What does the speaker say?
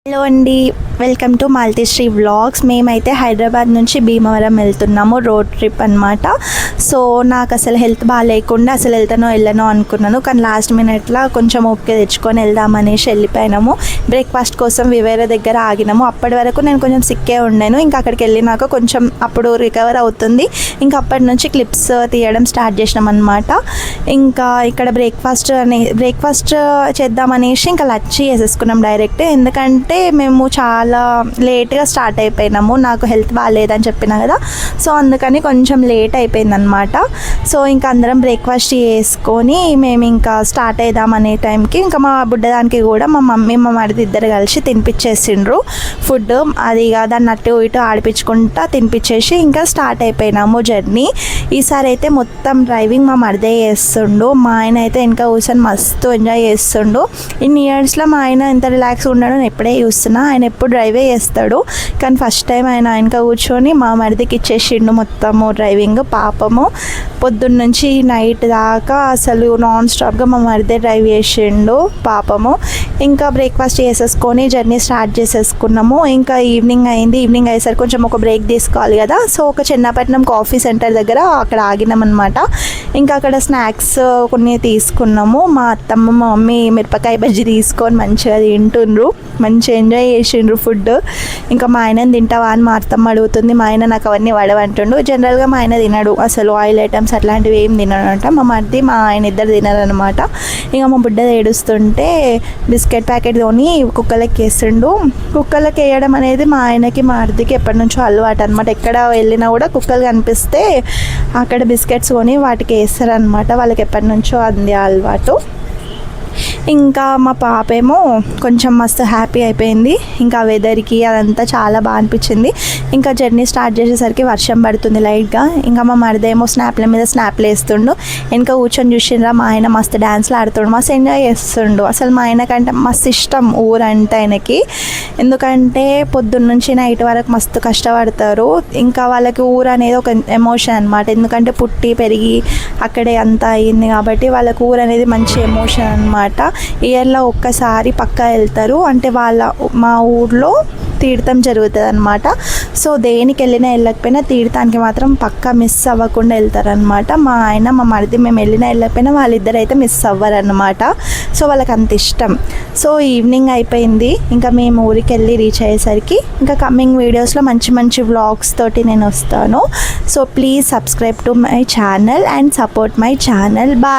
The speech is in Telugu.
హలో అండి, వెల్కమ్ టు మాల్తీశ్రీ వ్లాగ్స్. మేమైతే హైదరాబాద్ నుంచి భీమవరం వెళ్తున్నాము, రోడ్ ట్రిప్ అనమాట. సో నాకు అసలు హెల్త్ బాగాలేకుండా అసలు వెళ్ళనో అనుకున్నాను, కానీ లాస్ట్ మినిట్లో కొంచెం ఓపిక తెచ్చుకొని వెళ్దామనేసి వెళ్ళిపోయినాము. బ్రేక్ఫాస్ట్ కోసం వివేరా దగ్గర ఆగినాము. అప్పటి వరకు నేను కొంచెం సిక్కే ఉండాను. ఇంకా అక్కడికి వెళ్ళినాక కొంచెం అప్పుడు రికవర్ అవుతుంది. ఇంకా అప్పటి నుంచి క్లిప్స్ తీయడం స్టార్ట్ చేసినాం అనమాట. ఇంకా ఇక్కడ బ్రేక్ఫాస్ట్ చేద్దామనేసి ఇంకా లచ్చి వేసేసుకున్నాం డైరెక్ట్. ఎందుకంటే మేము చాలా లేట్గా స్టార్ట్ అయిపోయినాము, నాకు హెల్త్ బాగాలేదని చెప్పినా కదా. సో అందుకని కొంచెం లేట్ అయిపోయిందనమాట. సో ఇంకా అందరం బ్రేక్ఫాస్ట్ చేసుకొని మేము ఇంకా స్టార్ట్ అయిదాం అనే టైంకి ఇంకా మా బుడ్డదానికి కూడా మా మమ్మీ మా మరిది ఇద్దరు కలిసి తినిపించేసిండ్రు ఫుడ్. అది దాన్ని అటు ఇటు ఆడిపించుకుంటా తినిపించేసి ఇంకా స్టార్ట్ అయిపోయినాము జర్నీ. ఈసారి అయితే మొత్తం డ్రైవింగ్ మా మరిదే చేస్తుండు. మా ఆయన అయితే ఇంకా కూర్చొని మస్తు ఎంజాయ్ చేస్తుండు. ఇన్ని ఇయర్స్లో మా ఆయన ఎంత రిలాక్స్గా ఉండడం ఎప్పుడే చూస్తున్నా. ఆయన ఎప్పుడు డ్రైవే చేస్తాడు, కానీ ఫస్ట్ టైం ఆయన వెనక కూర్చొని మా మరిదికి ఇచ్చేసిండు మొత్తము డ్రైవింగ్. పాపము పొద్దున్న నుంచి నైట్ దాకా అసలు నాన్ స్టాప్గా మా మరిదే డ్రైవ్ చేసిండు పాపము. ఇంకా బ్రేక్ఫాస్ట్ చేసేసుకొని జర్నీ స్టార్ట్ చేసేసుకున్నాము. ఇంకా ఈవినింగ్ అయింది. ఈవినింగ్ అయ్యేసరికి కొంచెం ఒక బ్రేక్ తీసుకోవాలి కదా. సో ఒక చెన్నపట్నం కాఫీ సెంటర్ దగ్గర అక్కడ ఆగినాం అనమాట. ఇంకా అక్కడ స్నాక్స్ కొన్ని తీసుకున్నాము. మా అత్తమ్మ మా మమ్మీ మిరపకాయ బజ్జీ తీసుకొని మంచిగా తింటుండ్రు, మంచిగా ఎంజాయ్ చేసిండ్రు ఫుడ్. ఇంకా మా ఆయన తింటావా అని మా అత్తమ్మ అడుగుతుంది. మా ఆయన నాకు అవన్నీ వడవంటుండు. జనరల్గా మా ఆయన తినడు అసలు, ఆయిల్ ఐటమ్స్ అట్లాంటివి ఏం తినడంట. మా మరిది మా ఆయన ఇద్దరు తినరనమాట. ఇంకా మా బుడ్డ ఏడుస్తుంటే బిస్కెట్ ప్యాకెట్ కొని కుక్కలకి వేస్తుండు. కుక్కలకి వేయడం అనేది మా ఆయనకి మా మరిదికి ఎప్పటి నుంచో అలవాటు అనమాట. ఎక్కడ వెళ్ళినా కూడా కుక్కలు కనిపిస్తే అక్కడ బిస్కెట్స్ కొని వాటికి వేస్తారనమాట. వాళ్ళకి ఎప్పటి నుంచో అంది అలవాటు. ఇంకా మా పాప ఏమో కొంచెం మస్తు హ్యాపీ అయిపోయింది. ఇంకా వెదర్కి అదంతా చాలా బాగా అనిపించింది. ఇంకా జర్నీ స్టార్ట్ చేసేసరికి వర్షం పడుతుంది లైట్గా. ఇంకా మా మరిదేమో స్నాప్ల మీద స్నాప్లు వేస్తుండు. ఇంకా కూర్చొని చూసిండ్రా మా ఆయన మస్తు డ్యాన్స్లు ఆడుతుండు, మస్తు ఎంజాయ్ చేస్తుండు. అసలు మా ఆయనకంటే మస్తు ఇష్టం ఊరంటే ఆయనకి. ఎందుకంటే పొద్దున్న నుంచి నైట్ వరకు మస్తు కష్టపడతారు. ఇంకా వాళ్ళకి ఊరు అనేది ఒక ఎమోషన్ అనమాట. ఎందుకంటే పుట్టి పెరిగి అక్కడే అంతా అయింది కాబట్టి వాళ్ళకి ఊరు అనేది మంచి ఎమోషన్ అనమాట. ఇయర్లో ఒక్కసారి పక్కా వెళ్తారు. అంటే మా ఊర్లో తీర్థం జరుగుతుంది అనమాట. సో దేనికి వెళ్ళినా వెళ్ళకపోయినా తీర్థానికి మాత్రం పక్కా మిస్ అవ్వకుండా వెళ్తారనమాట. మా ఆయన మా మరిది మేము వెళ్ళినా వెళ్ళకపోయినా వాళ్ళిద్దరు అయితే మిస్ అవ్వరనమాట. సో వాళ్ళకి అంత ఇష్టం. సో ఈవినింగ్ అయిపోయింది. ఇంకా మేము ఊరికి వెళ్ళి రీచ్ అయ్యేసరికి ఇంకా కమింగ్ వీడియోస్లో మంచి మంచి వ్లాగ్స్ తోటి నేను వస్తాను. So please subscribe to my channel and support my channel. Bye.